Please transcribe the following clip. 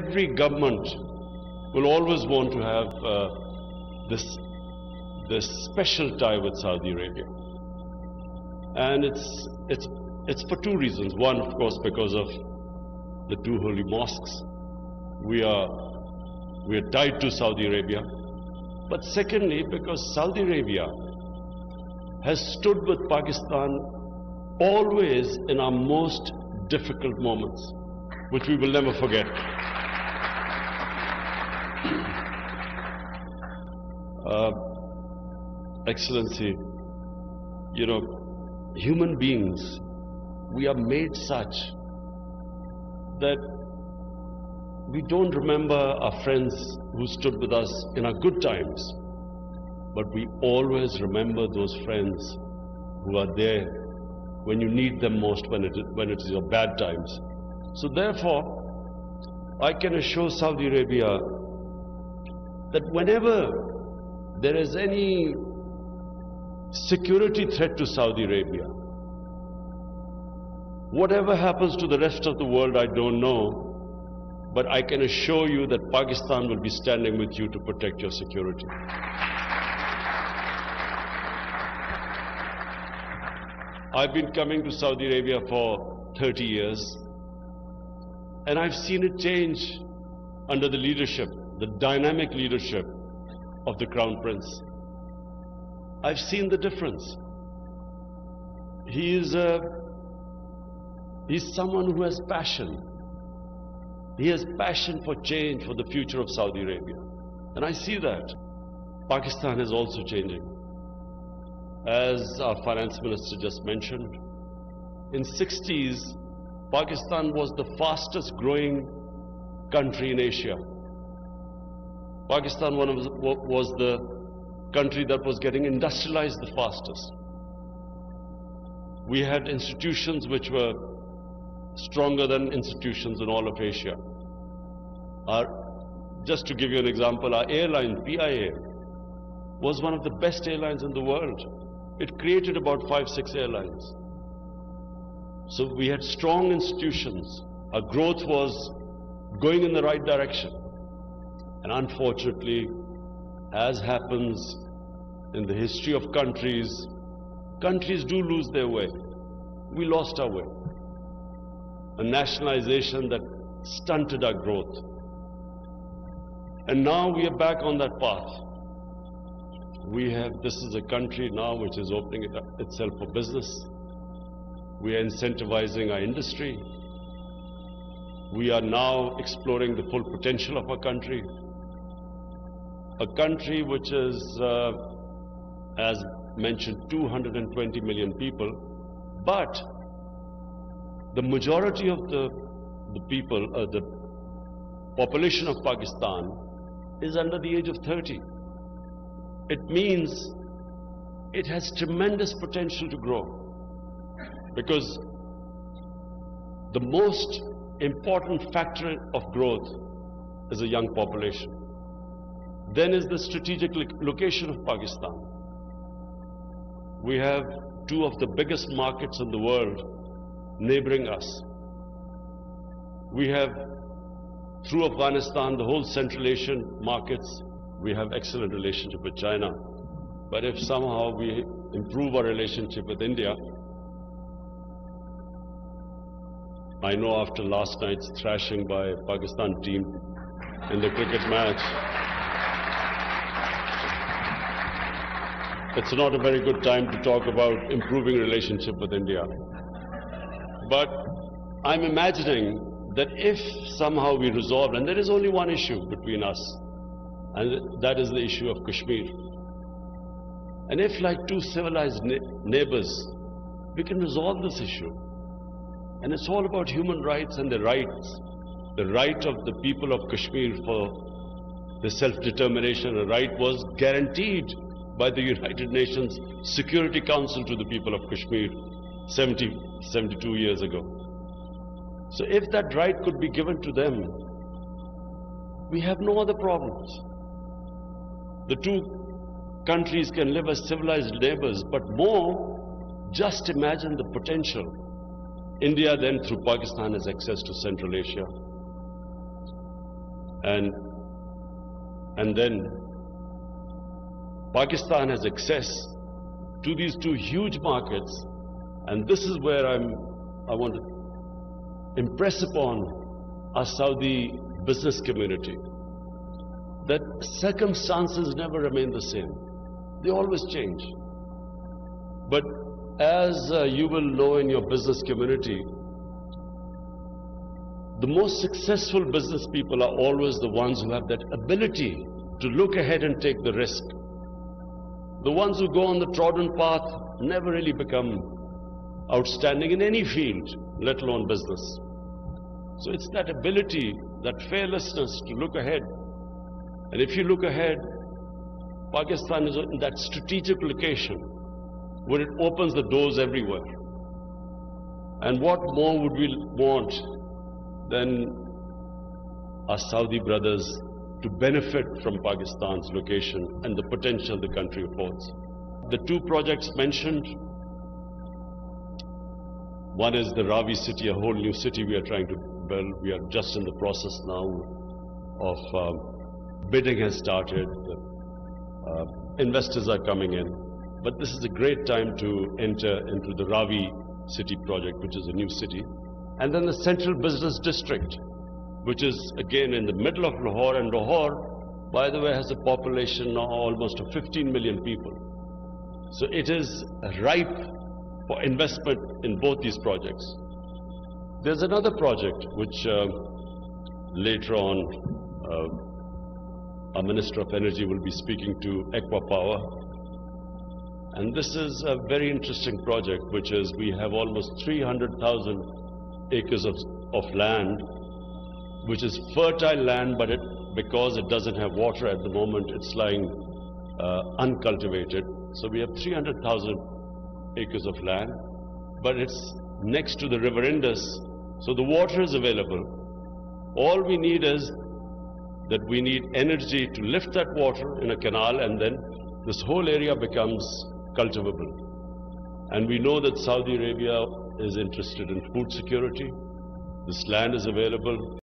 every government will always want to have this special tie with Saudi Arabia. And it's for two reasons. One, of course, because of the two holy mosques. We are tied to Saudi Arabia. But secondly, because Saudi Arabia has stood with Pakistan always in our most difficult moments, which we will never forget. Excellency, you know, human beings, we are made such that we don't remember our friends who stood with us in our good times, but we always remember those friends who are there when you need them most, when it is your bad times. So therefore, I can assure Saudi Arabia that whenever there is any security threat to Saudi Arabia, whatever happens to the rest of the world, I don't know, but I can assure you that Pakistan will be standing with you to protect your security. I've been coming to Saudi Arabia for 30 years, and I've seen it change under the leadership, the dynamic leadership of the Crown Prince. I've seen the difference. He's someone who has passion. He has passion for change, for the future of Saudi Arabia. And I see that. Pakistan is also changing. As our finance minister just mentioned, in the 60s, Pakistan was the fastest growing country in Asia. Pakistan was the country that was getting industrialized the fastest. We had institutions which were stronger than institutions in all of Asia. Just to give you an example, our airline, PIA, was one of the best airlines in the world. It created about 5-6 airlines. So we had strong institutions. Our growth was going in the right direction. And unfortunately, as happens in the history of countries, countries do lose their way. We lost our way. A nationalization that stunted our growth. And now we are back on that path. This is a country now which is opening itself for business. We are incentivizing our industry. We are now exploring the full potential of our country. A country which is, as mentioned, 220 million people, but the majority of the people, the population of Pakistan is under the age of 30. It means it has tremendous potential to grow, because the most important factor of growth is a young population. Then is the strategic location of Pakistan. We have two of the biggest markets in the world neighboring us. We have, through Afghanistan, the whole Central Asian markets. We have excellent relationship with China. But if somehow we improve our relationship with India, I know after last night's thrashing by Pakistan team in the cricket match, it's not a very good time to talk about improving relationship with India. But I'm imagining that if somehow we resolve, and there is only one issue between us, and that is the issue of Kashmir. And if, like two civilized neighbors, we can resolve this issue. And it's all about human rights and the rights. The right of the people of Kashmir for the self-determination, a right was guaranteed by the United Nations Security Council to the people of Kashmir 72 years ago. So if that right could be given to them, we have no other problems. The two countries can live as civilized neighbors, but more, just imagine the potential. India then, through Pakistan, has access to Central Asia. And then Pakistan has access to these two huge markets, and this is where I want to impress upon our Saudi business community that circumstances never remain the same. They always change. But as you will know in your business community, the most successful business people are always the ones who have that ability to look ahead and take the risk. The ones who go on the trodden path never really become outstanding in any field, let alone business. So it's that ability, that fearlessness to look ahead. And if you look ahead, Pakistan is in that strategic location where it opens the doors everywhere. And what more would we want than our Saudi brothers to benefit from Pakistan's location and the potential the country affords. The two projects mentioned, one is the Ravi city, a whole new city we are trying to build. We are just in the process now of bidding has started. Investors are coming in. But this is a great time to enter into the Ravi city project, which is a new city. And then the central business district, which is again in the middle of Lahore, and Lahore, by the way, has a population now almost of 15 million people. So it is ripe for investment in both these projects. There's another project which later on our Minister of Energy will be speaking to Equa Power. And this is a very interesting project, which is we have almost 300,000 acres of land, which is fertile land, but because it doesn't have water at the moment, it's lying uncultivated. So we have 300,000 acres of land, but it's next to the river Indus, so the water is available. All we need is that we need energy to lift that water in a canal, and then this whole area becomes cultivable. And we know that Saudi Arabia is interested in food security. This land is available.